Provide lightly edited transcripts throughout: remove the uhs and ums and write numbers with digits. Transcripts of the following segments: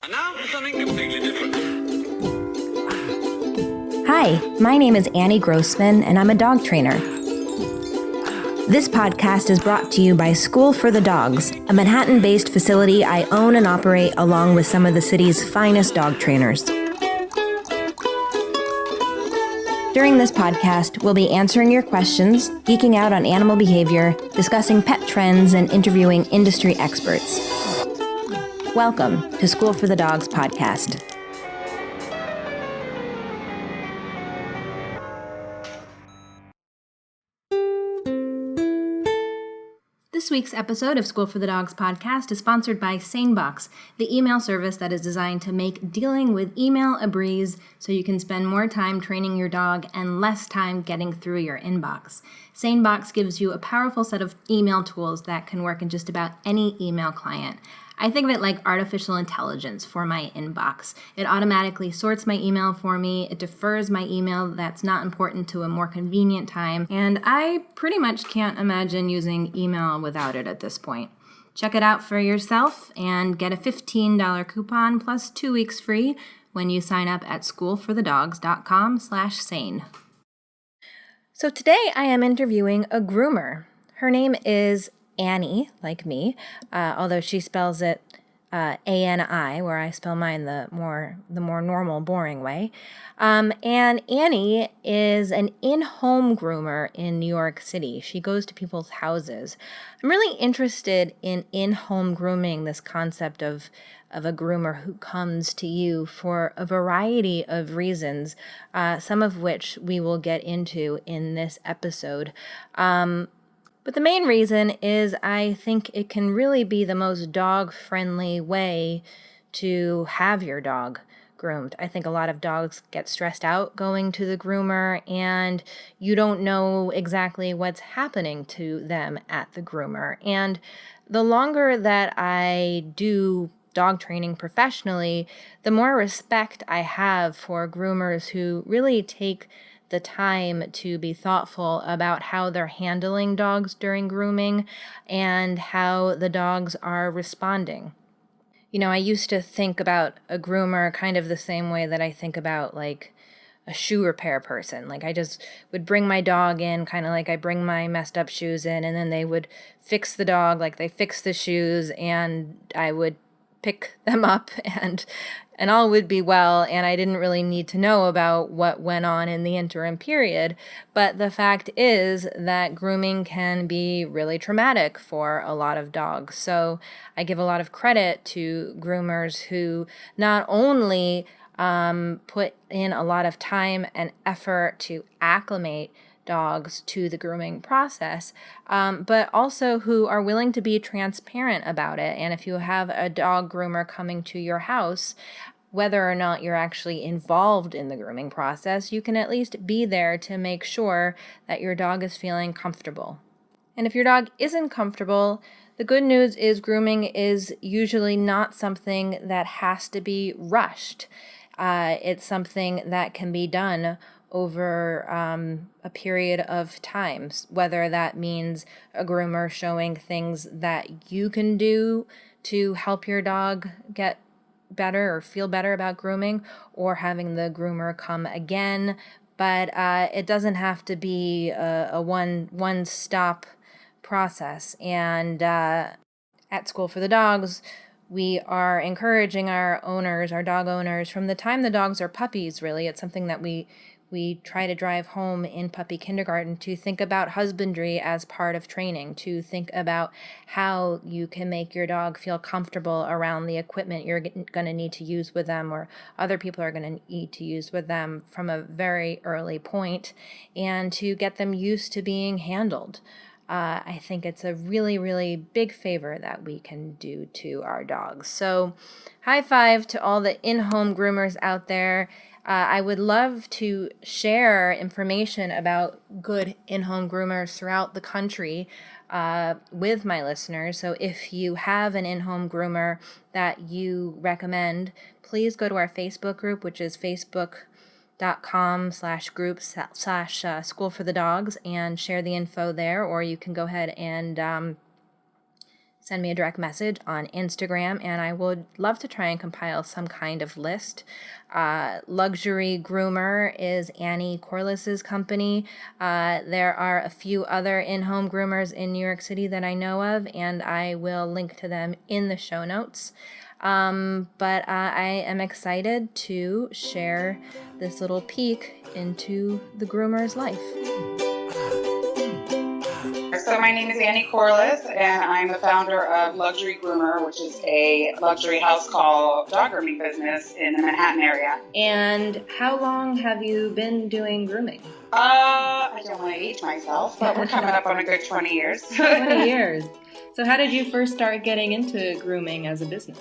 And now for something completely different. Hi, my name is Ani Grossman, and I'm a dog trainer. This podcast is brought to you by School for the Dogs, a Manhattan-based facility I own and operate along with some of the city's finest dog trainers. During this podcast, we'll be answering your questions, geeking out on animal behavior, discussing pet trends, and interviewing industry experts. Welcome to School for the Dogs podcast. This week's episode of School for the Dogs podcast is sponsored by Sanebox, the email service that is designed to make dealing with email a breeze so you can spend more time training your dog and less time getting through your inbox. Sanebox gives you a powerful set of email tools that can work in just about any email client. I think of it like artificial intelligence for my inbox. It automatically sorts my email for me, it defers my email that's not important to a more convenient time, and I pretty much can't imagine using email without it at this point. Check it out for yourself and get a $15 coupon plus 2 weeks free when you sign up at schoolforthedogs.com/sane. So today I am interviewing a groomer. Her name is Ani, like me, although she spells it A-N-I, where I spell mine the more normal, boring way. And Ani is an in-home groomer in New York City. She goes to people's houses. I'm really interested in in-home grooming, this concept of a groomer who comes to you for a variety of reasons, some of which we will get into in this episode. But the main reason is I think it can really be the most dog-friendly way to have your dog groomed. I think a lot of dogs get stressed out going to the groomer, and you don't know exactly what's happening to them at the groomer. And the longer that I do dog training professionally, the more respect I have for groomers who really take the time to be thoughtful about how they're handling dogs during grooming and how the dogs are responding. You know, I used to think about a groomer kind of the same way that I think about like a shoe repair person. Like I just would bring my dog in kind of like I bring my messed up shoes in, and then they would fix the dog like they fix the shoes, and I would pick them up and all would be well, and I didn't really need to know about what went on in the interim period. But the fact is that grooming can be really traumatic for a lot of dogs. So I give a lot of credit to groomers who not only put in a lot of time and effort to acclimate dogs to the grooming process, but also who are willing to be transparent about it. And if you have a dog groomer coming to your house, whether or not you're actually involved in the grooming process, you can at least be there to make sure that your dog is feeling comfortable. And if your dog isn't comfortable, the good news is grooming is usually not something that has to be rushed. It's something that can be done over a period of time, whether that means a groomer showing things that you can do to help your dog get better or feel better about grooming, or having the groomer come again. But it doesn't have to be a one-stop process. And at School for the Dogs, we are encouraging our dog owners, from the time the dogs are puppies, really. It's something that we try to drive home in puppy kindergarten, to think about husbandry as part of training, to think about how you can make your dog feel comfortable around the equipment you're going to need to use with them, or other people are going to need to use with them from a very early point, and to get them used to being handled. I think it's a really, really big favor that we can do to our dogs. So high five to all the in-home groomers out there. I would love to share information about good in-home groomers throughout the country with my listeners. So if you have an in-home groomer that you recommend, please go to our Facebook group, which is facebook.com/group/School for the Dogs, and share the info there. Or you can go ahead and send me a direct message on Instagram, and I would love to try and compile some kind of list. Luxury Groomer is Ani Corless's company. There are a few other in-home groomers in New York City that I know of, and I will link to them in the show notes. But I am excited to share this little peek into the groomer's life. So my name is Ani Corless, and I'm the founder of Luxury Groomer, which is a luxury house call dog grooming business in the Manhattan area. And how long have you been doing grooming? I don't want to age myself, but we're coming up on a good 20 years. 20 years. So how did you first start getting into grooming as a business?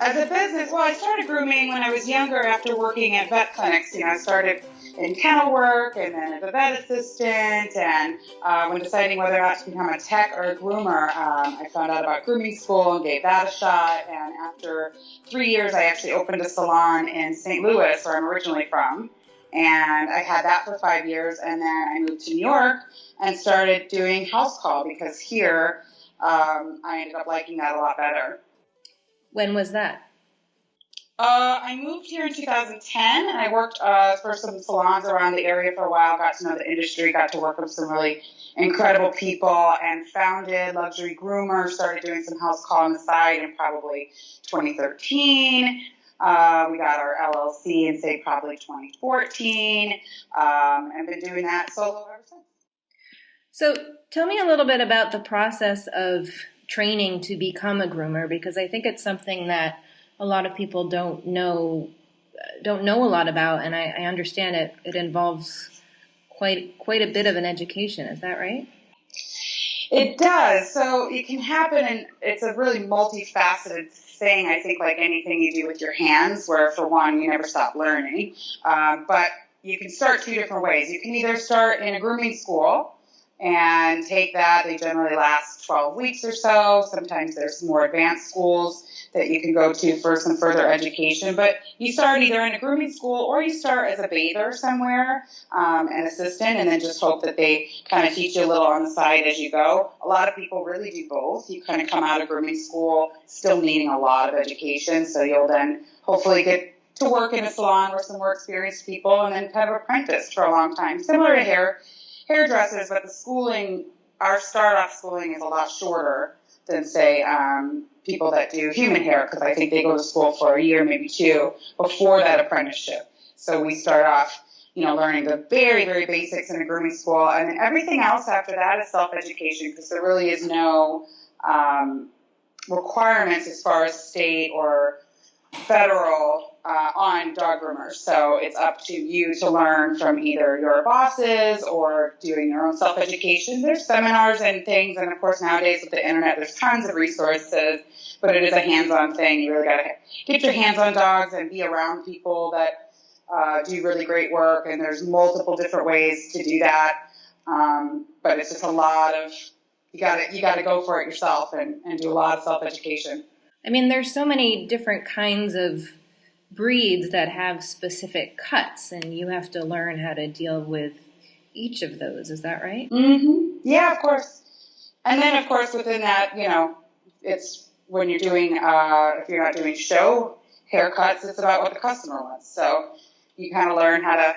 As a business, well, I started grooming when I was younger after working at vet clinics. I started in kennel work and then as a vet assistant, and when deciding whether or not to become a tech or a groomer, I found out about grooming school and gave that a shot. And after 3 years, I actually opened a salon in St. Louis, where I'm originally from, and I had that for 5 years, and then I moved to New York and started doing house call because here I ended up liking that a lot better. When was that? I moved here in 2010, and I worked for some salons around the area for a while, got to know the industry, got to work with some really incredible people, and founded Luxury Groomer, started doing some house call on the side in probably 2013. We got our LLC in, say, probably 2014, and been doing that solo ever since. So tell me a little bit about the process of training to become a groomer, because I think it's something that a lot of people don't know a lot about, and I understand it involves quite a bit of an education. Is that right? It does. So it can happen, and it's a really multifaceted thing, I think, like anything you do with your hands, where for one, you never stop learning. But you can start two different ways. You can either start in a grooming school and take that. They generally last 12 weeks or so. Sometimes there's more advanced schools that you can go to for some further education. But you start either in a grooming school or you start as a bather somewhere, an assistant, and then just hope that they kind of teach you a little on the side as you go. A lot of people really do both. You kind of come out of grooming school still needing a lot of education, so you'll then hopefully get to work in a salon with some more experienced people and then kind of apprentice for a long time. Similar to hairdressers, but the schooling, our start-off schooling is a lot shorter than, say, people that do human hair, because I think they go to school for a year, maybe two, before that apprenticeship. So we start off, learning the very, very basics in a grooming school, and then everything else after that is self-education, because there really is no requirements as far as state or federal on dog groomers. So it's up to you to learn from either your bosses or doing your own self-education. There's seminars and things, and of course nowadays with the internet there's tons of resources, but it is a hands-on thing. You really got to get your hands on dogs and be around people that do really great work, and there's multiple different ways to do that. But it's just a lot of, you got to go for it yourself and do a lot of self-education. I mean, there's so many different kinds of breeds that have specific cuts, and you have to learn how to deal with each of those. Is that right? Mm-hmm. Yeah, of course. And then, of course, within that, it's when you're doing, if you're not doing show haircuts, it's about what the customer wants. So you kind of learn how to,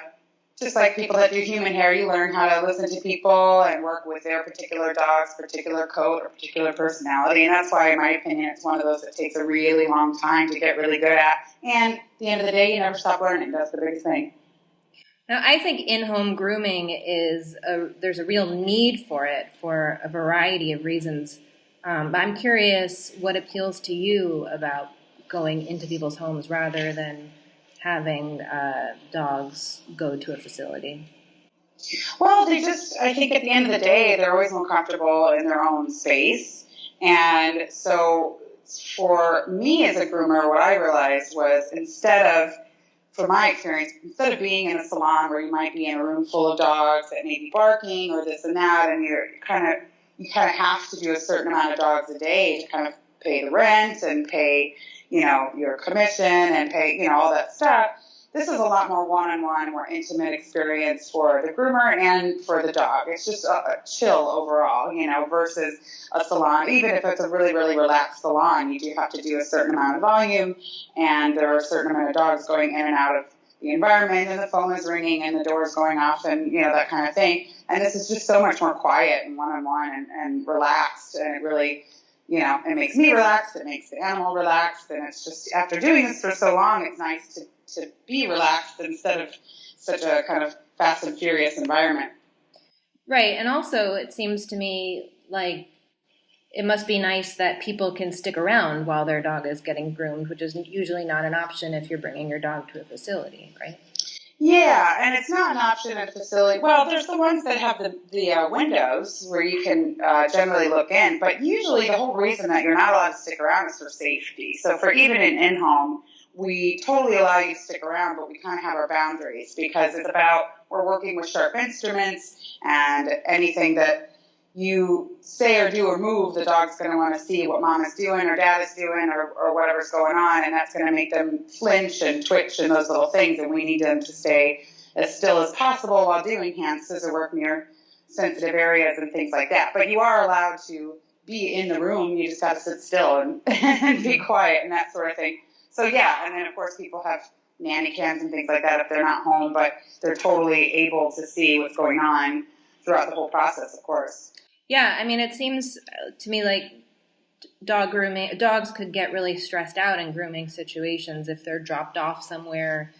just like people that do human hair, you learn how to listen to people and work with their particular dog's particular coat or particular personality. And that's why, in my opinion, it's one of those that takes a really long time to get really good at. And at the end of the day, you never stop learning. That's the biggest thing. Now, I think in-home grooming there's a real need for it for a variety of reasons. But I'm curious what appeals to you about going into people's homes rather than having dogs go to a facility. Well, I think at the end of the day, they're always more comfortable in their own space. And so for me as a groomer, what I realized was from my experience, instead of being in a salon where you might be in a room full of dogs that may be barking or this and that, and you kind of have to do a certain amount of dogs a day to kind of pay the rent and pay, your commission and pay, all that stuff, this is a lot more one-on-one, more intimate experience for the groomer and for the dog. It's just a chill overall, versus a salon. Even if it's a really, really relaxed salon, you do have to do a certain amount of volume, and there are a certain amount of dogs going in and out of the environment, and the phone is ringing and the door is going off, and that kind of thing. And this is just so much more quiet and one-on-one and relaxed, and it really, it makes me relaxed, it makes the animal relaxed, and it's just, after doing this for so long, it's nice to be relaxed instead of such a kind of fast and furious environment. Right, and also it seems to me like it must be nice that people can stick around while their dog is getting groomed, which is usually not an option if you're bringing your dog to a facility, right? Yeah, and it's not an option at a facility. Well, there's the ones that have the windows where you can generally look in, but usually the whole reason that you're not allowed to stick around is for safety. So for even an in-home, we totally allow you to stick around, but we kind of have our boundaries because it's about, we're working with sharp instruments, and anything that you say or do or move, the dog's going to want to see what mom is doing or dad is doing or whatever's going on, and that's going to make them flinch and twitch and those little things, and we need them to stay as still as possible while doing hand scissor work near sensitive areas and things like that. But you are allowed to be in the room, you just got to sit still and be quiet and that sort of thing. So yeah, and then of course people have nanny cams and things like that if they're not home, but they're totally able to see what's going on throughout the whole process, of course. Yeah, I mean, it seems to me like dogs could get really stressed out in grooming situations if they're dropped off somewhere.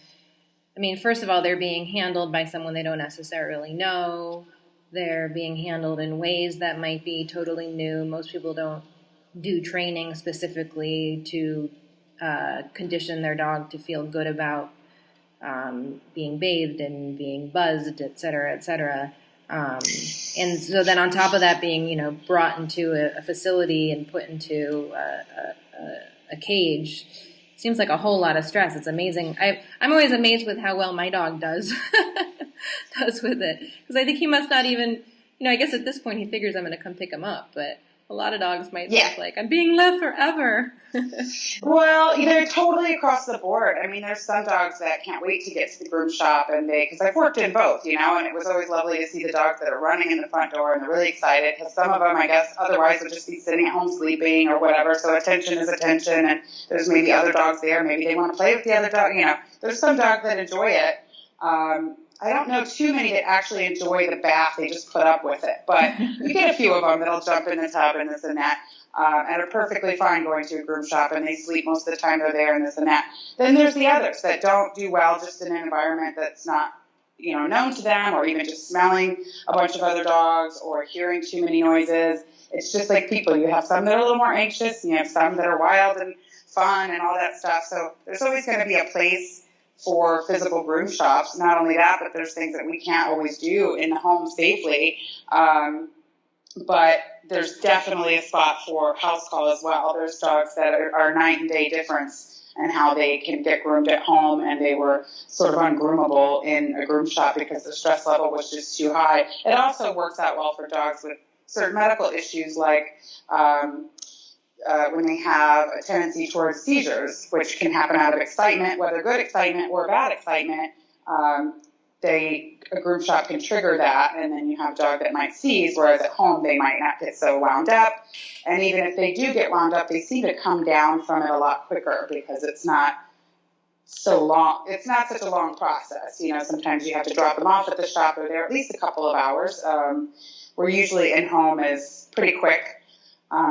I mean, first of all, they're being handled by someone they don't necessarily know. They're being handled in ways that might be totally new. Most people don't do training specifically to condition their dog to feel good about being bathed and being buzzed, et cetera, et cetera. And so then on top of that being, brought into a facility and put into a cage, seems like a whole lot of stress. It's amazing. I'm always amazed with how well my dog does with it. Because I think he must not even, I guess at this point he figures I'm going to come pick him up, but a lot of dogs might think like, I'm being left forever. Well, they're totally across the board. I mean, there's some dogs that can't wait to get to the groom shop, and because I've worked in both, and it was always lovely to see the dogs that are running in the front door and they're really excited, because some of them, I guess, otherwise would just be sitting at home sleeping or whatever, so attention is attention, and there's maybe other dogs there, maybe they want to play with the other dog, there's some dogs that enjoy it. I don't know too many that actually enjoy the bath. They just put up with it. But you get a few of them that'll jump in the tub and this and that, and are perfectly fine going to a groom shop, and they sleep most of the time they're there and this and that. Then there's the others that don't do well just in an environment that's not, known to them, or even just smelling a bunch of other dogs or hearing too many noises. It's just like people. You have some that are a little more anxious, and you have some that are wild and fun and all that stuff. So there's always going to be a place for physical groom shops. Not only that, but there's things that we can't always do in the home safely. But there's definitely a spot for house call as well. There's dogs that are night and day difference in how they can get groomed at home, and they were sort of ungroomable in a groom shop because the stress level was just too high. It also works out well for dogs with certain medical issues like when they have a tendency towards seizures, which can happen out of excitement, whether good excitement or bad excitement. A groom shop can trigger that, and then you have a dog that might seize, whereas at home they might not get so wound up. And even if they do get wound up, they seem to come down from it a lot quicker because it's not so long. It's not such a long process. Sometimes you have to drop them off at the shop, or they're at least a couple of hours. We're usually in home is pretty quick.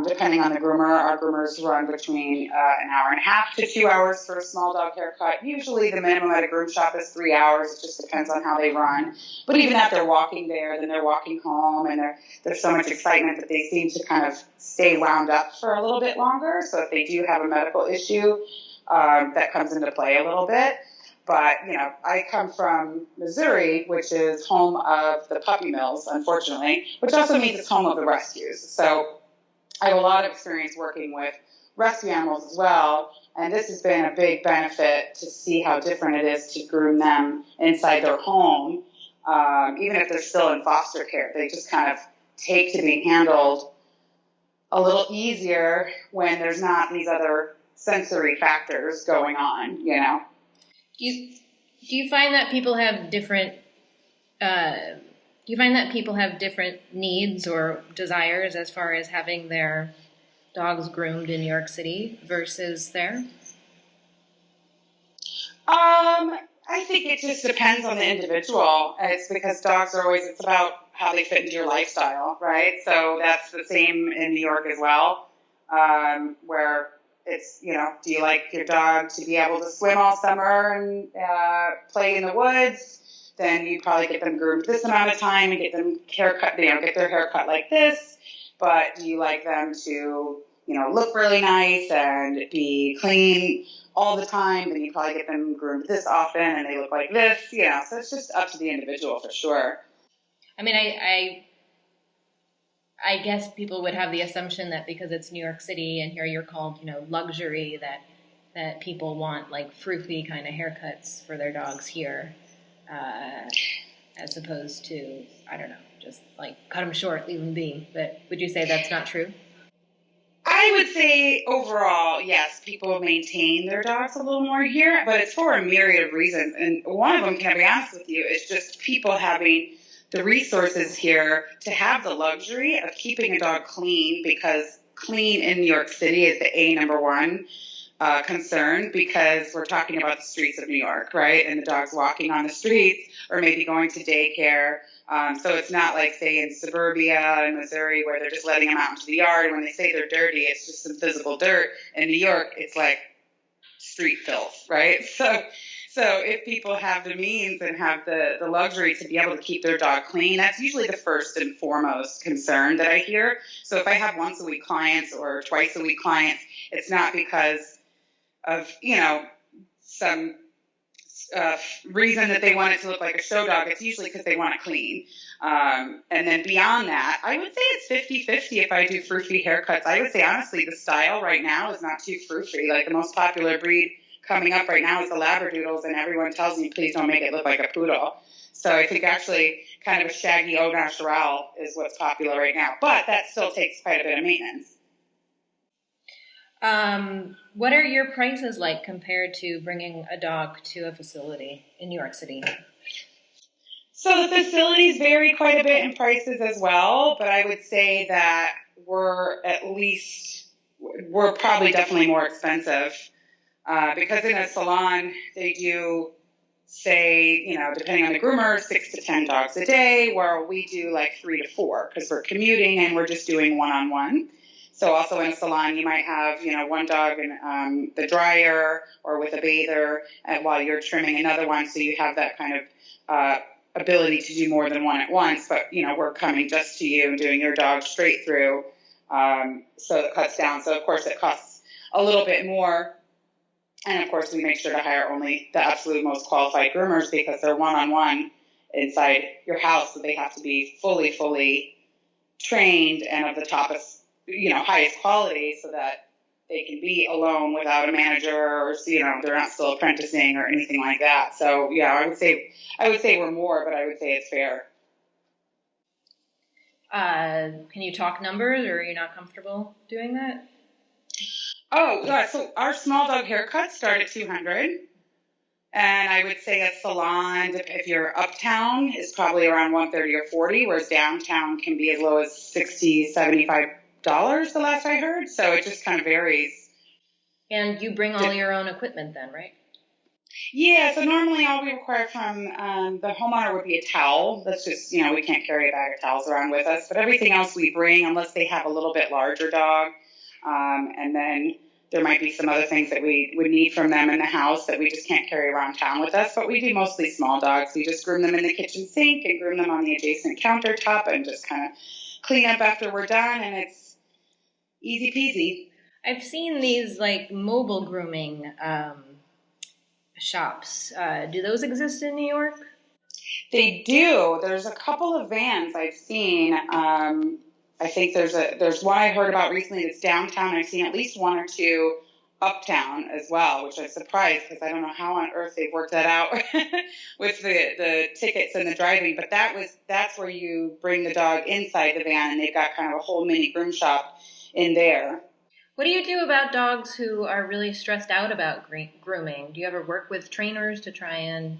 Depending on the groomer, our groomers run between an hour and a half to 2 hours for a small dog haircut. Usually the minimum at a groom shop is 3 hours. It just depends on how they run. But even if they're walking there, then they're walking home, and there's so much excitement that they seem to kind of stay wound up for a little bit longer. So if they do have a medical issue, that comes into play a little bit. But, I come from Missouri, which is home of the puppy mills, unfortunately, which also means it's home of the rescues. So I have a lot of experience working with rescue animals as well, and this has been a big benefit to see how different it is to groom them inside their home. Even if they're still in foster care, they just kind of take to being handled a little easier when there's not these other sensory factors going on, Do you find that people have different needs or desires as far as having their dogs groomed in New York City versus there? I think it just depends on the individual. It's because dogs are always, it's about how they fit into your lifestyle, right? So that's the same in New York as well, where it's, do you like your dog to be able to swim all summer and play in the woods? Then you probably get them groomed this amount of time and get them haircut, get their hair cut like this. But do you like them to, look really nice and be clean all the time? Then you probably get them groomed this often and they look like this, so it's just up to the individual for sure. I mean, I guess people would have the assumption that because it's New York City and here you're called, luxury, that people want like froofy kind of haircuts for their dogs here, as opposed to, I don't know, just like cut them short, leave them be. But would you say that's not true? I would say overall, yes, people maintain their dogs a little more here, but it's for a myriad of reasons. And one of them, can I be honest with you, is just people having the resources here to have the luxury of keeping a dog clean, because clean in New York City is the number one concern, because we're talking about the streets of New York, right? And the dog's walking on the streets or maybe going to daycare. So it's not like, say, in suburbia in Missouri where they're just letting them out into the yard. And when they say they're dirty, it's just some physical dirt. In New York, it's like street filth, right? So if people have the means and have the luxury to be able to keep their dog clean, that's usually the first and foremost concern that I hear. So if I have once a week clients or twice a week clients, it's not because of, some reason that they want it to look like a show dog. It's usually because they want it clean. And then beyond that, I would say it's 50-50 if I do froofy haircuts. I would say, honestly, the style right now is not too froofy. Like, the most popular breed coming up right now is the Labradoodles, and everyone tells me, please don't make it look like a poodle. So I think actually kind of a shaggy au naturel is what's popular right now. But that still takes quite a bit of maintenance. What are your prices like compared to bringing a dog to a facility in New York City? So the facilities vary quite a bit in prices as well, but I would say that we're probably definitely more expensive, because in a salon they do, say, depending on the groomer, 6 to 10 dogs a day, where we do like 3 to 4 because we're commuting and we're just doing one-on-one. So also in a salon, you might have, one dog in the dryer or with a bather while you're trimming another one. So you have that kind of ability to do more than one at once. But, we're coming just to you and doing your dog straight through. So it cuts down. So, of course, it costs a little bit more. And, of course, we make sure to hire only the absolute most qualified groomers because they're one-on-one inside your house. So they have to be fully trained and of the toppest, highest quality, so that they can be alone without a manager, or they're not still apprenticing or anything like that. So yeah, I would say we're more, but I would say it's fair. Can you talk numbers, or are you not comfortable doing that? Oh yeah, so our small dog haircuts start at $200. And I would say a salon, if you're uptown, is probably around $130 or $140, whereas downtown can be as low as $60, $75 the last I heard. So it just kind of varies. And you bring all your own equipment then, right? Yeah, so normally all we require from the homeowner would be a towel. That's just, we can't carry a bag of towels around with us. But everything else we bring, unless they have a little bit larger dog. And then there might be some other things that we would need from them in the house that we just can't carry around town with us. But we do mostly small dogs. We just groom them in the kitchen sink and groom them on the adjacent countertop and just kind of clean up after we're done. And it's easy peasy. I've seen these like mobile grooming shops. Do those exist in New York? They do. There's a couple of vans I've seen. I think there's one I heard about recently that's downtown. I've seen at least one or two uptown as well, which I'm surprised because I don't know how on earth they've worked that out with the tickets and the driving. But that's where you bring the dog inside the van, and they've got kind of a whole mini groom shop in there. What do you do about dogs who are really stressed out about grooming? Do you ever work with trainers to try and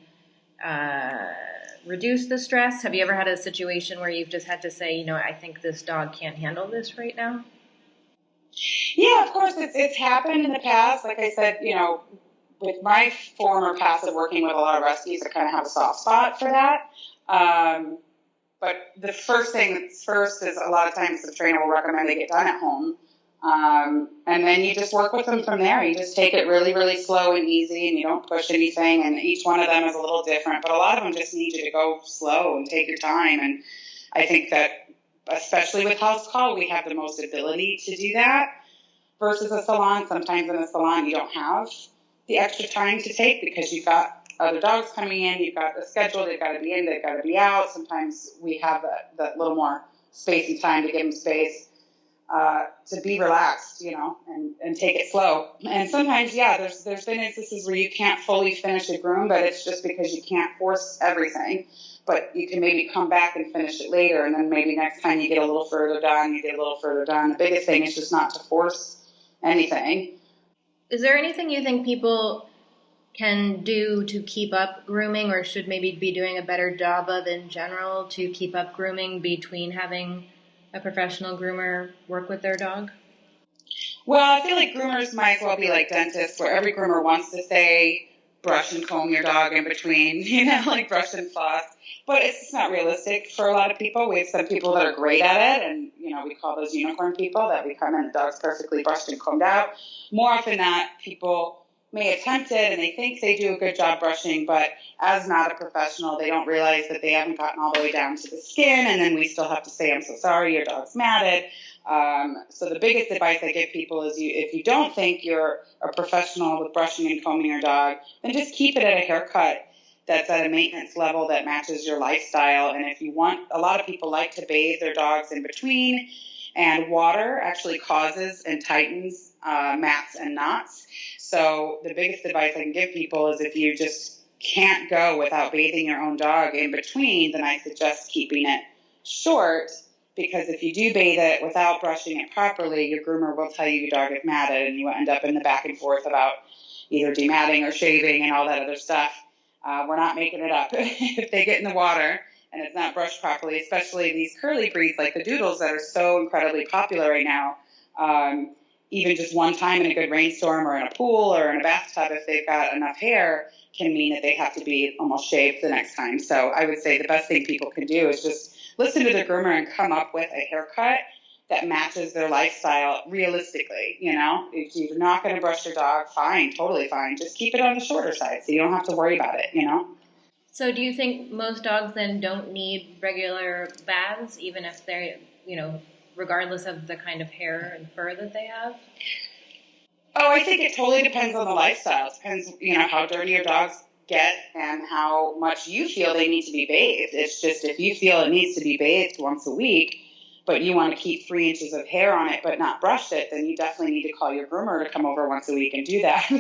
reduce the stress? Have you ever had a situation where you've just had to say, I think this dog can't handle this right now? Yeah, of course, it's happened in the past. Like I said, with my former passive working with a lot of rescues, I kind of have a soft spot for that. But the first thing that's first is a lot of times the trainer will recommend they get done at home. And then you just work with them from there. You just take it really, really slow and easy, and you don't push anything. And each one of them is a little different, but a lot of them just need you to go slow and take your time. And I think that, especially with house call, we have the most ability to do that versus a salon. Sometimes in a salon, you don't have the extra time to take because you've got other dogs coming in, you've got the schedule, they've got to be in, they've got to be out. Sometimes we have that little more space and time to give them space to be relaxed, and take it slow. And sometimes, yeah, there's been instances where you can't fully finish a groom, but it's just because you can't force everything. But you can maybe come back and finish it later, and then maybe next time you get a little further done, you get a little further done. The biggest thing is just not to force anything. Is there anything you think people can do to keep up grooming, or should maybe be doing a better job of in general to keep up grooming between having a professional groomer work with their dog? Well, I feel like groomers might as well be like dentists, where every groomer wants to say brush and comb your dog in between, like brush and floss. But it's just not realistic for a lot of people. We have some people that are great at it, and we call those unicorn people, that we come in, the dog's perfectly brushed and combed out. More often than not, people may attempt it and they think they do a good job brushing, but as not a professional, they don't realize that they haven't gotten all the way down to the skin, and then we still have to say, I'm so sorry, your dog's matted. So the biggest advice I give people is if you don't think you're a professional with brushing and combing your dog, then just keep it at a haircut that's at a maintenance level that matches your lifestyle. And if you want, a lot of people like to bathe their dogs in between, and water actually causes and tightens mats and knots. So the biggest advice I can give people is if you just can't go without bathing your own dog in between, then I suggest keeping it short, because if you do bathe it without brushing it properly, your groomer will tell you your dog is matted, and you end up in the back and forth about either dematting or shaving and all that other stuff. We're not making it up. If they get in the water and it's not brushed properly, especially these curly breeds like the doodles that are so incredibly popular right now, even just one time in a good rainstorm or in a pool or in a bathtub, if they've got enough hair, can mean that they have to be almost shaved the next time. So I would say the best thing people can do is just listen to their groomer and come up with a haircut that matches their lifestyle realistically. If you're not going to brush your dog, fine, totally fine. Just keep it on the shorter side so you don't have to worry about it, So do you think most dogs then don't need regular baths, even if they're, regardless of the kind of hair and fur that they have? Oh, I think it totally depends on the lifestyle. It depends, how dirty your dogs get and how much you feel they need to be bathed. It's just, if you feel it needs to be bathed once a week, but you want to keep 3 inches of hair on it but not brush it, then you definitely need to call your groomer to come over once a week and do that.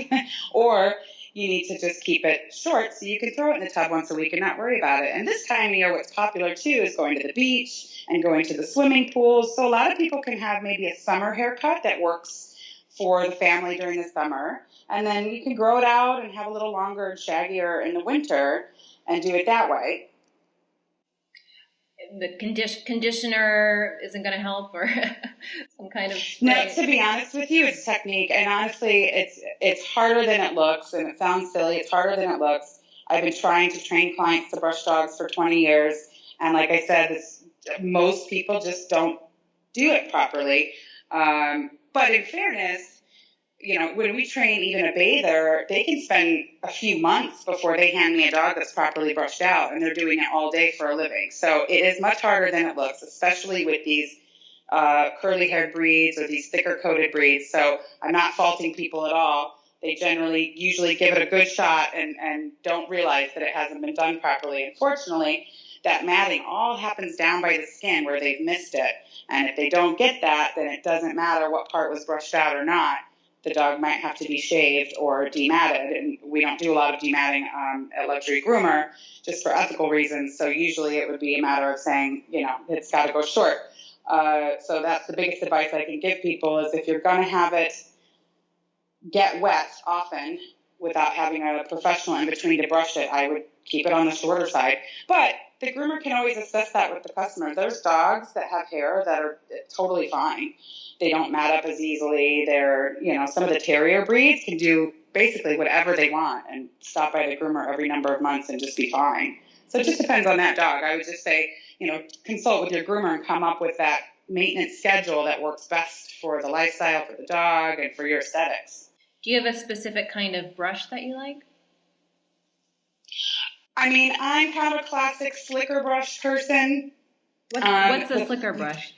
Or you need to just keep it short so you can throw it in the tub once a week and not worry about it. And this time of year, what's popular too is going to the beach and going to the swimming pools. So a lot of people can have maybe a summer haircut that works for the family during the summer. And then you can grow it out and have a little longer and shaggier in the winter and do it that way. The conditioner isn't going to help, or some kind of spray? No, to be honest with you, it's technique. And honestly, it's harder than it looks, and it sounds silly. It's harder than it looks. I've been trying to train clients to brush dogs for 20 years. And like I said, most people just don't do it properly. But in fairness, when we train even a bather, they can spend a few months before they hand me a dog that's properly brushed out, and they're doing it all day for a living. So it is much harder than it looks, especially with these curly-haired breeds or these thicker-coated breeds. So I'm not faulting people at all. They usually give it a good shot and don't realize that it hasn't been done properly. Unfortunately, that matting all happens down by the skin where they've missed it. And if they don't get that, then it doesn't matter what part was brushed out or not. The dog might have to be shaved or dematted, and we don't do a lot of dematting at Luxury Groomer just for ethical reasons. So usually it would be a matter of saying, it's got to go short. So that's the biggest advice I can give people is if you're going to have it get wet often, without having a professional in between to brush it, I would keep it on the shorter side. But the groomer can always assess that with the customer. There's dogs that have hair that are totally fine. They don't mat up as easily. They're, some of the terrier breeds can do basically whatever they want and stop by the groomer every number of months and just be fine. So it just depends on that dog. I would just say, consult with your groomer and come up with that maintenance schedule that works best for the lifestyle, for the dog, and for your aesthetics. Do you have a specific kind of brush that you like? I mean, I'm kind of a classic slicker brush person. What's a slicker brush?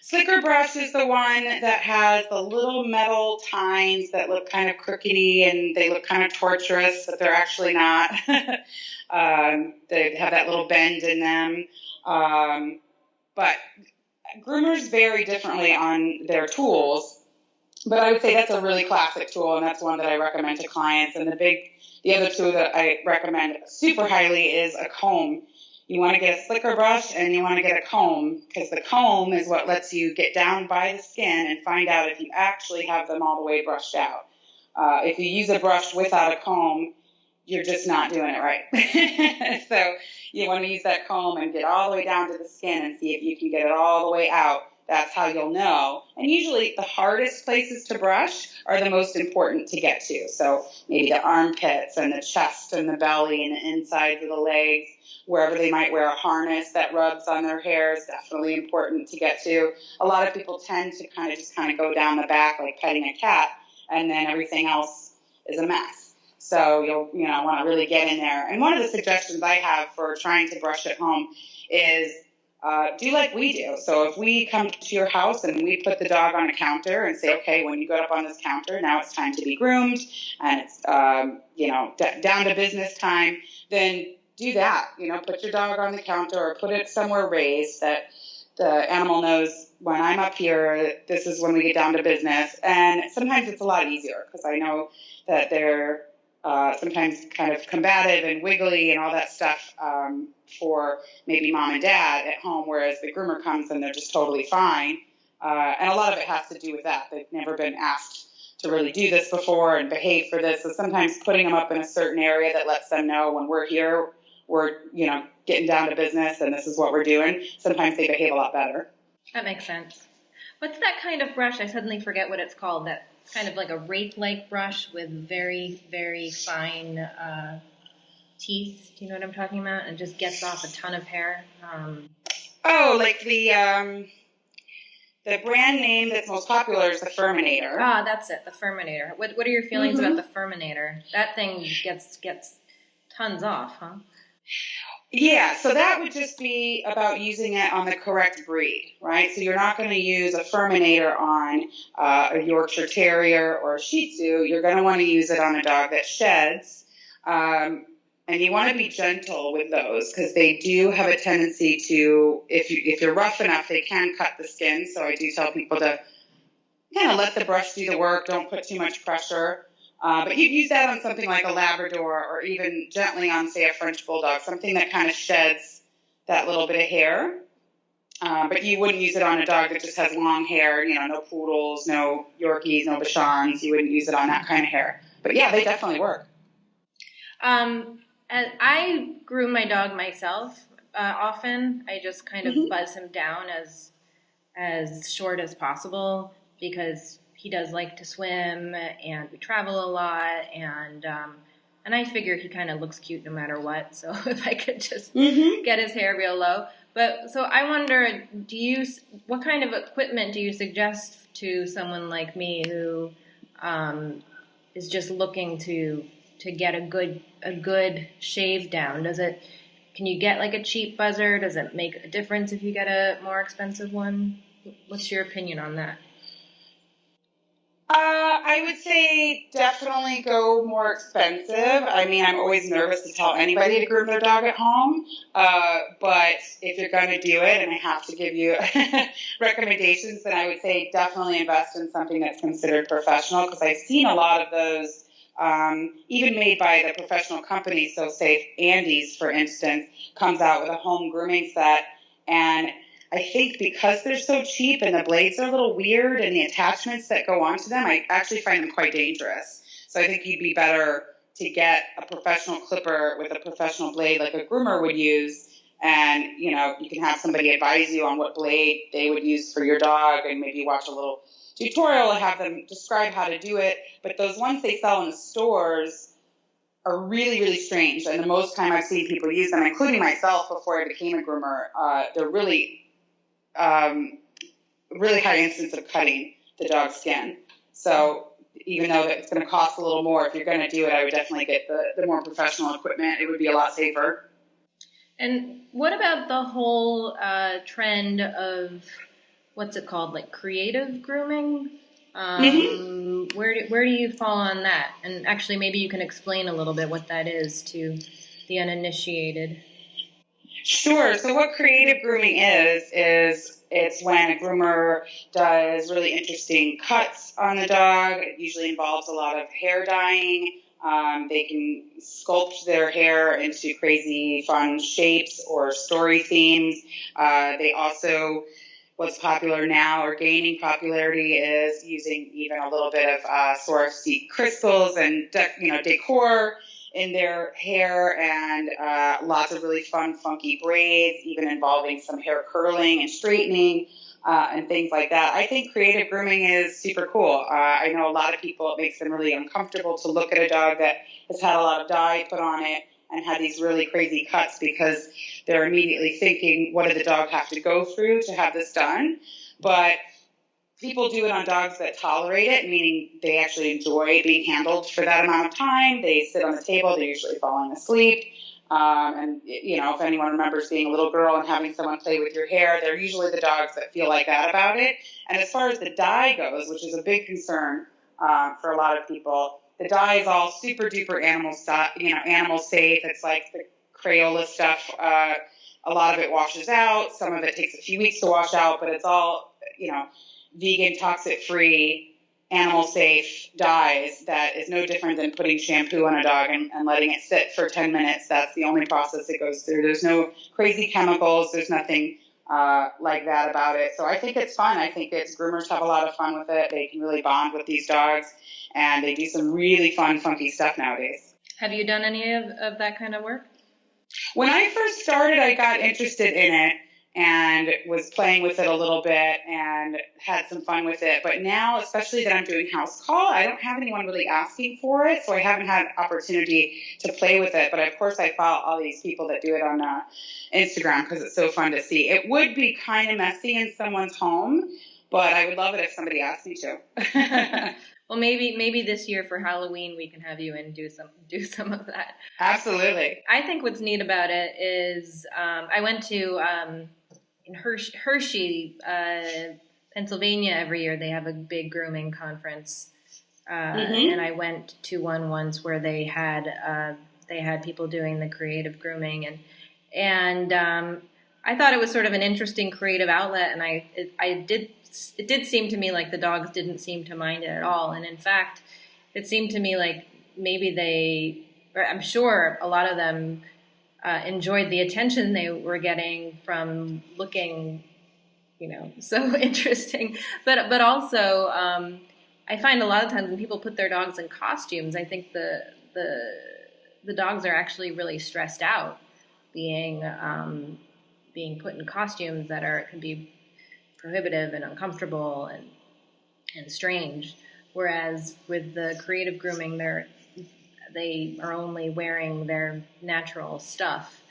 Slicker brush is the one that has the little metal tines that look kind of crookedy and they look kind of torturous, but they're actually not. They have that little bend in them. But groomers vary differently on their tools. But I would say that's a really classic tool, and that's one that I recommend to clients. And the other tool that I recommend super highly is a comb. You want to get a slicker brush and you want to get a comb, because the comb is what lets you get down by the skin and find out if you actually have them all the way brushed out. If you use a brush without a comb, you're just not doing it right. So you want to use that comb and get all the way down to the skin and see if you can get it all the way out. That's how you'll know. And usually the hardest places to brush are the most important to get to. So maybe the armpits and the chest and the belly and the insides of the legs, wherever they might wear a harness that rubs on their hair is definitely important to get to. A lot of people tend to kind of go down the back like petting a cat, and then everything else is a mess. So you'll want to really get in there. And one of the suggestions I have for trying to brush at home is do like we do. So if we come to your house and we put the dog on a counter and say, okay, when you go up on this counter, now it's time to be groomed and it's, down to business time, then do that. Put your dog on the counter or put it somewhere raised that the animal knows when I'm up here, this is when we get down to business. And sometimes it's a lot easier because I know that they're sometimes kind of combative and wiggly and all that stuff for maybe mom and dad at home, whereas the groomer comes and they're just totally fine. And a lot of it has to do with that. They've never been asked to really do this before and behave for this. So sometimes putting them up in a certain area that lets them know when we're here, we're, getting down to business and this is what we're doing. Sometimes they behave a lot better. That makes sense. What's that kind of brush? I suddenly forget what it's called. That kind of like a rake-like brush with very, very fine teeth. Do you know what I'm talking about? And just gets off a ton of hair. Like the brand name that's most popular is the Furminator. Ah, that's it, the Furminator. What are your feelings about the Furminator? That thing gets tons off, huh? Yeah, so that would just be about using it on the correct breed, right? So you're not going to use a Furminator on a Yorkshire Terrier or a Shih Tzu. You're going to want to use it on a dog that sheds. And you want to be gentle with those because they do have a tendency to, if you're rough enough, they can cut the skin. So I do tell people to kind of let the brush do the work. Don't put too much pressure. But you'd use that on something like a Labrador or even gently on, say, a French Bulldog, something that kind of sheds that little bit of hair. But you wouldn't use it on a dog that just has long hair, no poodles, no Yorkies, no Bichons. You wouldn't use it on that kind of hair. But, yeah, they definitely work. I groom my dog myself often. I just kind of buzz him down as short as possible because he does like to swim, and we travel a lot, and I figure he kind of looks cute no matter what. So if I could just get his hair real low, but so I wonder, what kind of equipment do you suggest to someone like me who is just looking to get a good shave down? Can you get like a cheap buzzer? Does it make a difference if you get a more expensive one? What's your opinion on that? I would say definitely go more expensive. I mean, I'm always nervous to tell anybody to groom their dog at home. But if you're going to do it, and I have to give you recommendations, then I would say definitely invest in something that's considered professional, because I've seen a lot of those even made by the professional companies. So say Andy's, for instance, comes out with a home grooming set, and I think because they're so cheap and the blades are a little weird and the attachments that go onto them, I actually find them quite dangerous. So I think you'd be better to get a professional clipper with a professional blade like a groomer would use. And, you can have somebody advise you on what blade they would use for your dog and maybe watch a little tutorial and have them describe how to do it. But those ones they sell in the stores are really, really strange. And the most time I've seen people use them, including myself before I became a groomer, they're really, really high instance of cutting the dog's skin. So even though it's going to cost a little more, if you're going to do it, I would definitely get the more professional equipment. It would be a lot safer. And what about the whole trend of, what's it called, like creative grooming? Where do you fall on that? And actually, maybe you can explain a little bit what that is to the uninitiated. Sure. So what creative grooming is it's when a groomer does really interesting cuts on the dog. It usually involves a lot of hair dyeing. They can sculpt their hair into crazy fun shapes or story themes. They also, what's popular now or gaining popularity is using even a little bit of Swarovski crystals and decor in their hair, and lots of really fun, funky braids, even involving some hair curling and straightening and things like that. I think creative grooming is super cool. I know a lot of people, it makes them really uncomfortable to look at a dog that has had a lot of dye put on it and had these really crazy cuts because they're immediately thinking, what did the dog have to go through to have this done? But people do it on dogs that tolerate it, meaning they actually enjoy being handled for that amount of time. They sit on the table. They're usually falling asleep. And, if anyone remembers being a little girl and having someone play with your hair, they're usually the dogs that feel like that about it. And as far as the dye goes, which is a big concern for a lot of people, the dye is all super duper animal safe. It's like the Crayola stuff. A lot of it washes out. Some of it takes a few weeks to wash out, but it's all, vegan, toxic-free, animal-safe dyes that is no different than putting shampoo on a dog and letting it sit for 10 minutes. That's the only process it goes through. There's no crazy chemicals. There's nothing like that about it. So I think it's fun. I think groomers have a lot of fun with it. They can really bond with these dogs, and they do some really fun, funky stuff nowadays. Have you done any of that kind of work? When I first started, I got interested in it and was playing with it a little bit and had some fun with it. But now, especially that I'm doing house call, I don't have anyone really asking for it, so I haven't had opportunity to play with it. But of course, I follow all these people that do it on Instagram because it's so fun to see. It would be kind of messy in someone's home, but I would love it if somebody asked me to. Well, maybe this year for Halloween we can have you in do some of that. Absolutely. I think what's neat about it is I went to in Hershey, Pennsylvania every year. They have a big grooming conference, and I went to one once where they had people doing the creative grooming, and I thought it was sort of an interesting creative outlet, and it did seem to me like the dogs didn't seem to mind it at all. And in fact, it seemed to me like maybe I'm sure a lot of them enjoyed the attention they were getting from looking, so interesting. But also, I find a lot of times when people put their dogs in costumes, I think the dogs are actually really stressed out being put in costumes that can be prohibitive and uncomfortable and strange, whereas with the creative grooming, they are only wearing their natural stuff.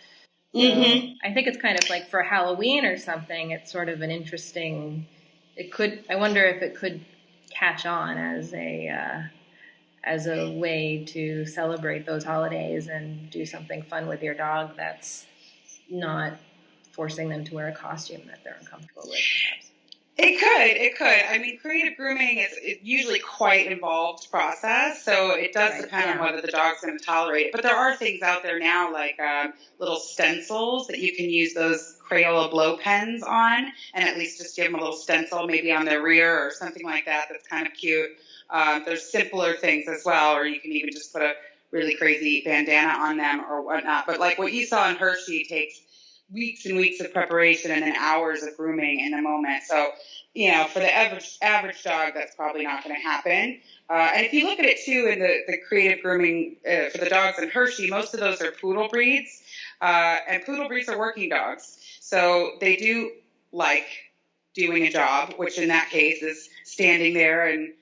So I think it's kind of like for Halloween or something. It's sort of an interesting. I wonder if it could catch on as a way to celebrate those holidays and do something fun with your dog. That's not forcing them to wear a costume that they're uncomfortable with, perhaps. It could. I mean, creative grooming is usually quite involved process, so it does depend on whether the dog's going to tolerate it. But there are things out there now like little stencils that you can use those Crayola blow pens on, and at least just give them a little stencil maybe on their rear or something like that. That's kind of cute. There's simpler things as well, or you can even just put a really crazy bandana on them or whatnot. But like what you saw in Hershey takes weeks and weeks of preparation and then hours of grooming in a moment. So, for the average dog, that's probably not going to happen. And if you look at it too in the creative grooming for the dogs in Hershey, most of those are poodle breeds, and poodle breeds are working dogs. So they do like doing a job, which in that case is standing there and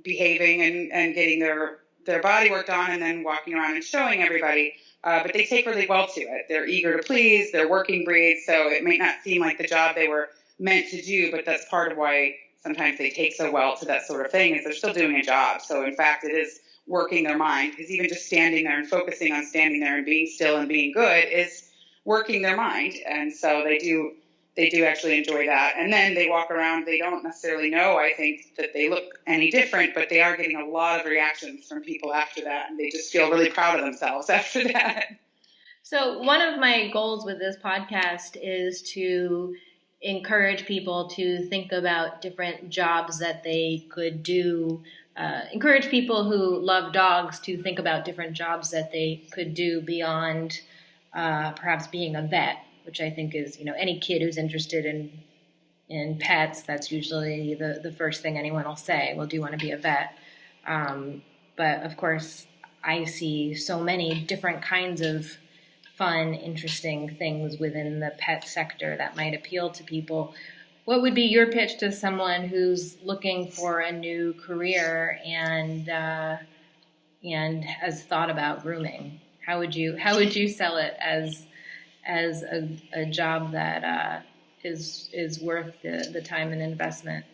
behaving and getting their body worked on and then walking around and showing everybody. But they take really well to it. They're eager to please. They're working breeds, so it may not seem like the job they were meant to do, but that's part of why sometimes they take so well to that sort of thing, is they're still doing a job. So in fact, it is working their mind, because even just standing there and focusing on standing there and being still and being good is working their mind. And so they do actually enjoy that. And then they walk around. They don't necessarily know, I think, that they look any different, but they are getting a lot of reactions from people after that, and they just feel really proud of themselves after that. So one of my goals with this podcast is to encourage people to think about different jobs that they could do, encourage people who love dogs to think about different jobs that they could do beyond perhaps being a vet, which I think is, any kid who's interested in pets, that's usually the first thing anyone will say, well, do you want to be a vet? But of course, I see so many different kinds of fun, interesting things within the pet sector that might appeal to people. What would be your pitch to someone who's looking for a new career and has thought about grooming? How would you sell it as a job that is worth the time and investment?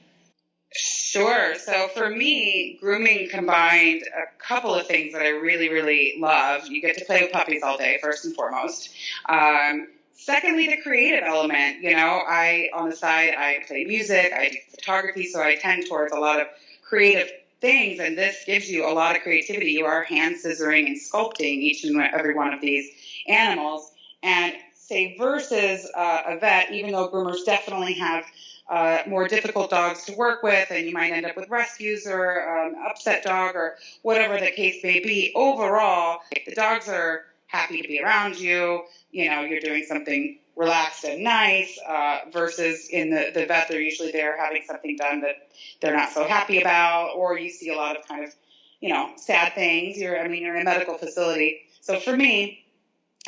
Sure. So for me, grooming combined a couple of things that I really, really love. You get to play with puppies all day, first and foremost. Secondly, the creative element. On the side, I play music, I do photography, so I tend towards a lot of creative things, and this gives you a lot of creativity. You are hand scissoring and sculpting each and every one of these animals. And say versus a vet, even though groomers definitely have more difficult dogs to work with, and you might end up with rescues or upset dog or whatever the case may be. Overall, the dogs are happy to be around you. You're doing something relaxed and nice, versus in the vet, they're usually there having something done that they're not so happy about, or you see a lot of kind of, sad things. You're in a medical facility. So for me,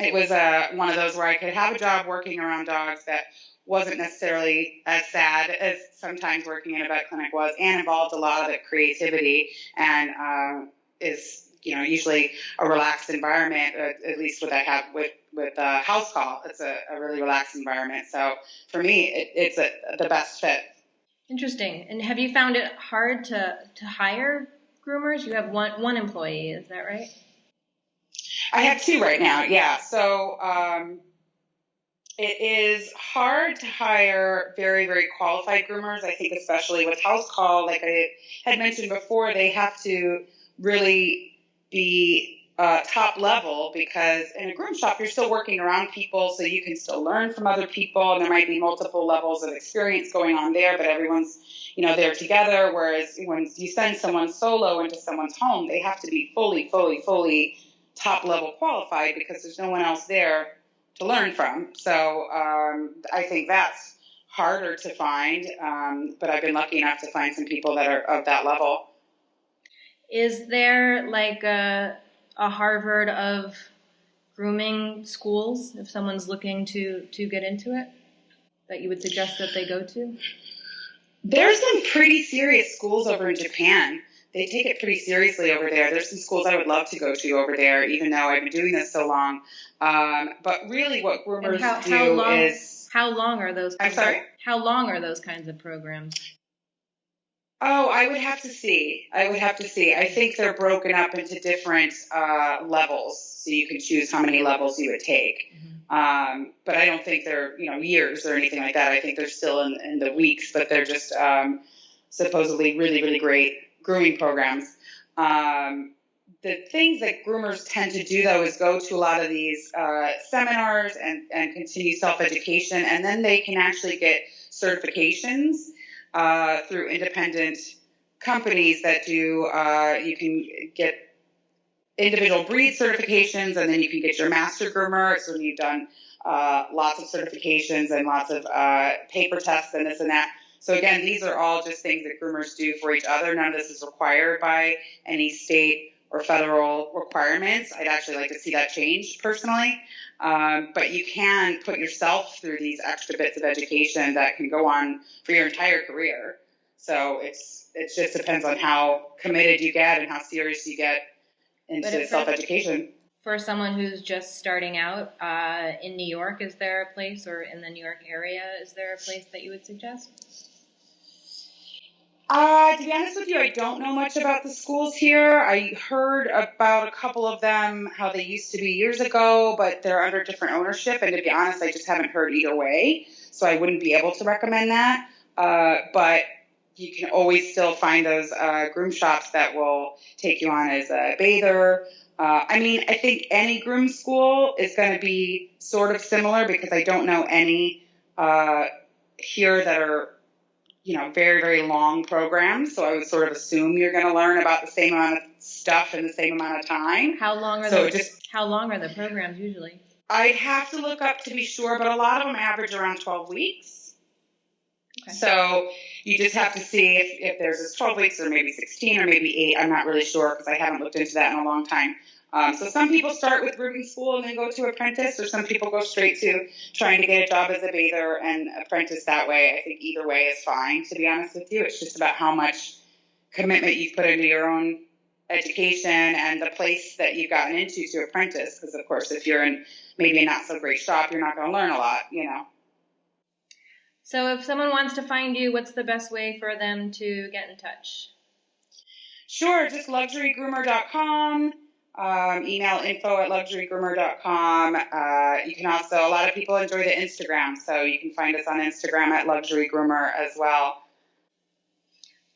it was one of those where I could have a job working around dogs that wasn't necessarily as sad as sometimes working in a vet clinic was, and involved a lot of the creativity, and is usually a relaxed environment, at least what I have with house call. It's a really relaxed environment. So for me, it's the best fit. Interesting. And have you found it hard to hire groomers? You have one employee, is that right? I have two right now, yeah. So it is hard to hire very, very qualified groomers. I think especially with house call, like I had mentioned before, they have to really be top level, because in a groom shop, you're still working around people, so you can still learn from other people, and there might be multiple levels of experience going on there, but everyone's, there together, whereas when you send someone solo into someone's home, they have to be fully top level qualified, because there's no one else there to learn from. So I think that's harder to find, but I've been lucky enough to find some people that are of that level. Is there like a Harvard of grooming schools, if someone's looking to get into it, that you would suggest that they go to? There's some pretty serious schools over in Japan. They take it pretty seriously over there. There's some schools I would love to go to over there, even though I've been doing this so long. But really what groomers is... How long are those? I'm sorry? How long are those kinds of programs? Oh, I would have to see. I think they're broken up into different levels, so you can choose how many levels you would take. Mm-hmm. But I don't think they're years or anything like that. I think they're still in the weeks, but they're just supposedly really, really great grooming programs. The things that groomers tend to do, though, is go to a lot of these seminars and continue self-education, and then they can actually get certifications through independent companies that do, you can get individual breed certifications, and then you can get your master groomer. So you've done lots of certifications and lots of paper tests and this and that. So again, these are all just things that groomers do for each other. None of this is required by any state or federal requirements. I'd actually like to see that change personally. But you can put yourself through these extra bits of education that can go on for your entire career. So it just depends on how committed you get and how serious you get into self-education. For someone who's just starting out in New York, is there a place, or in the New York area, is there a place that you would suggest? To be honest with you, I don't know much about the schools here. I heard about a couple of them, how they used to be years ago, but they're under different ownership. And to be honest, I just haven't heard either way. So I wouldn't be able to recommend that. But you can always still find those groom shops that will take you on as a bather. I think any groom school is going to be sort of similar because I don't know any here that are very, very long programs. So I would sort of assume you're going to learn about the same amount of stuff in the same amount of time. How long are the programs usually? I'd have to look up to be sure, but a lot of them average around 12 weeks. Okay. So you just have to see if there's this 12 weeks or maybe 16 or maybe 8. I'm not really sure because I haven't looked into that in a long time. So some people start with grooming school and then go to apprentice, or some people go straight to trying to get a job as a bather and apprentice that way. I think either way is fine, to be honest with you. It's just about how much commitment you've put into your own education and the place that you've gotten into to apprentice. Because, of course, if you're in maybe a not-so-great shop, you're not going to learn a lot, So if someone wants to find you, what's the best way for them to get in touch? Sure, just luxurygroomer.com. Email info@luxurygroomer.com. You can also, a lot of people enjoy the Instagram, so you can find us on Instagram at luxurygroomer as well.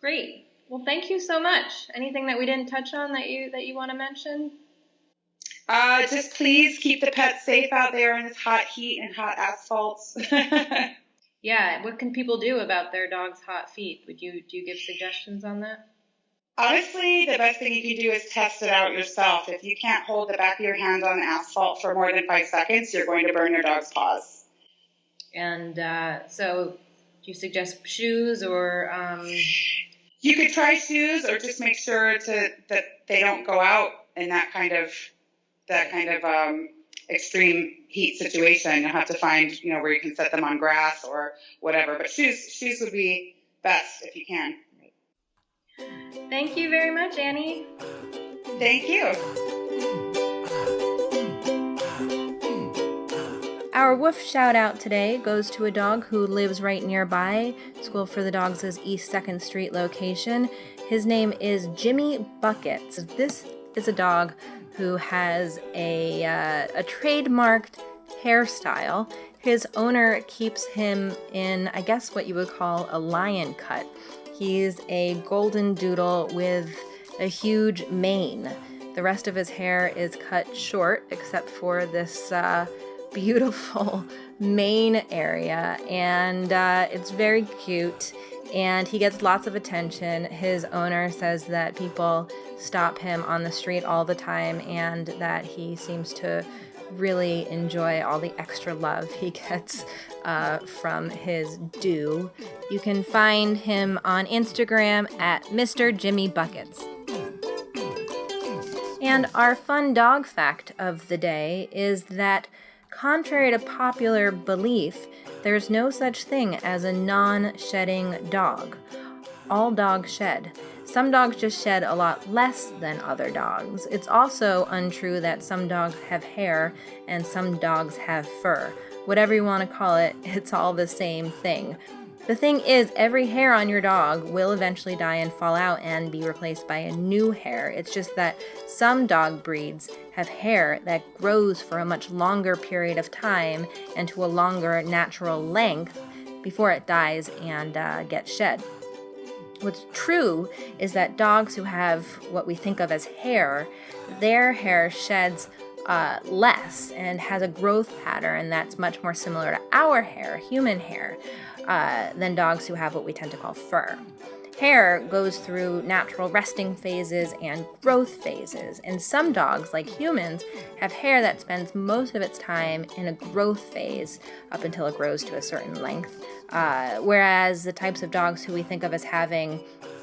Great. Well, thank you so much. Anything that we didn't touch on that you want to mention? Just please keep the pets safe out there in this hot heat and hot asphalts. Yeah. What can people do about their dog's hot feet? Do you give suggestions on that? Honestly, the best thing you can do is test it out yourself. If you can't hold the back of your hand on asphalt for more than 5 seconds, you're going to burn your dog's paws. And so do you suggest shoes or... You could try shoes, or just make sure that they don't go out in that kind of extreme heat situation. You'll have to find, where you can set them on grass or whatever. But shoes would be best if you can. Thank you very much, Annie. Thank you. Our woof shout out today goes to a dog who lives right nearby. School for the Dogs' East 2nd Street location. His name is Jimmy Buckets. This is a dog who has a trademarked hairstyle. His owner keeps him in, I guess, what you would call a lion cut. He's a golden doodle with a huge mane. The rest of his hair is cut short, except for this beautiful mane area, and it's very cute, and he gets lots of attention. His owner says that people stop him on the street all the time, and that he seems to really enjoy all the extra love he gets from his due. You can find him on Instagram at Mr. Jimmy Buckets. And our fun dog fact of the day is that, contrary to popular belief, there's no such thing as a non-shedding dog. All dogs shed. Some dogs just shed a lot less than other dogs. It's also untrue that some dogs have hair and some dogs have fur. Whatever you want to call it, it's all the same thing. The thing is, every hair on your dog will eventually die and fall out and be replaced by a new hair. It's just that some dog breeds have hair that grows for a much longer period of time and to a longer natural length before it dies and gets shed. What's true is that dogs who have what we think of as hair, their hair sheds less and has a growth pattern that's much more similar to our hair, human hair, than dogs who have what we tend to call fur. hair goes through natural resting phases and growth phases. And some dogs, like humans, have hair that spends most of its time in a growth phase up until it grows to a certain length. Whereas the types of dogs who we think of as having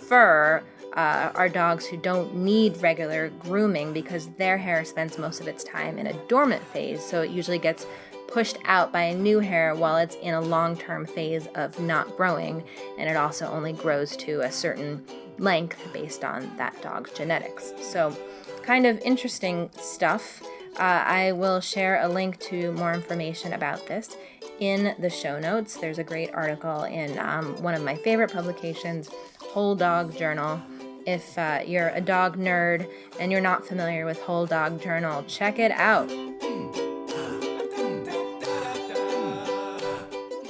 fur are dogs who don't need regular grooming because their hair spends most of its time in a dormant phase, so it usually gets pushed out by a new hair while it's in a long-term phase of not growing, and it also only grows to a certain length based on that dog's genetics. So kind of interesting stuff. I will share a link to more information about this in the show notes. There's a great article in one of my favorite publications, Whole Dog Journal. If you're a dog nerd and you're not familiar with Whole Dog Journal, check it out.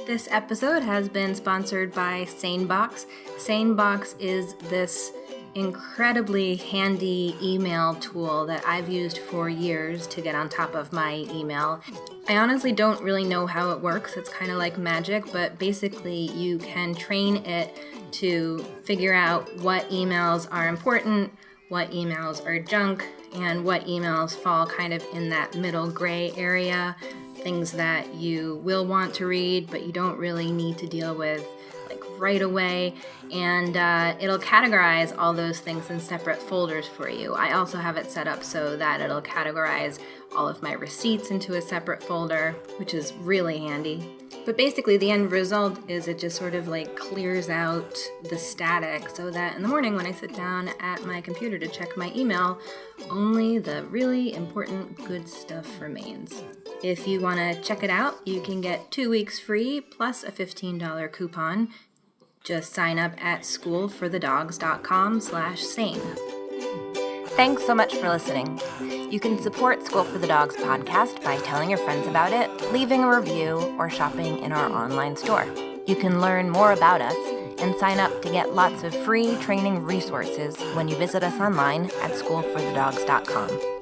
This episode has been sponsored by Sanebox. Sanebox is this incredibly handy email tool that I've used for years to get on top of my email. I honestly don't really know how it works. It's kind of like magic, but basically you can train it to figure out what emails are important, what emails are junk, and what emails fall kind of in that middle gray area, things that you will want to read but you don't really need to deal with like right away, and it'll categorize all those things in separate folders for you. I also have it set up so that it'll categorize all of my receipts into a separate folder, which is really handy. But basically the end result is it just sort of like clears out the static so that in the morning when I sit down at my computer to check my email, only the really important good stuff remains. If you want to check it out, you can get 2 weeks free plus a $15 coupon. Just sign up at schoolforthedogs.com/sane. Thanks so much for listening. You can support School for the Dogs podcast by telling your friends about it, leaving a review, or shopping in our online store. You can learn more about us and sign up to get lots of free training resources when you visit us online at schoolforthedogs.com.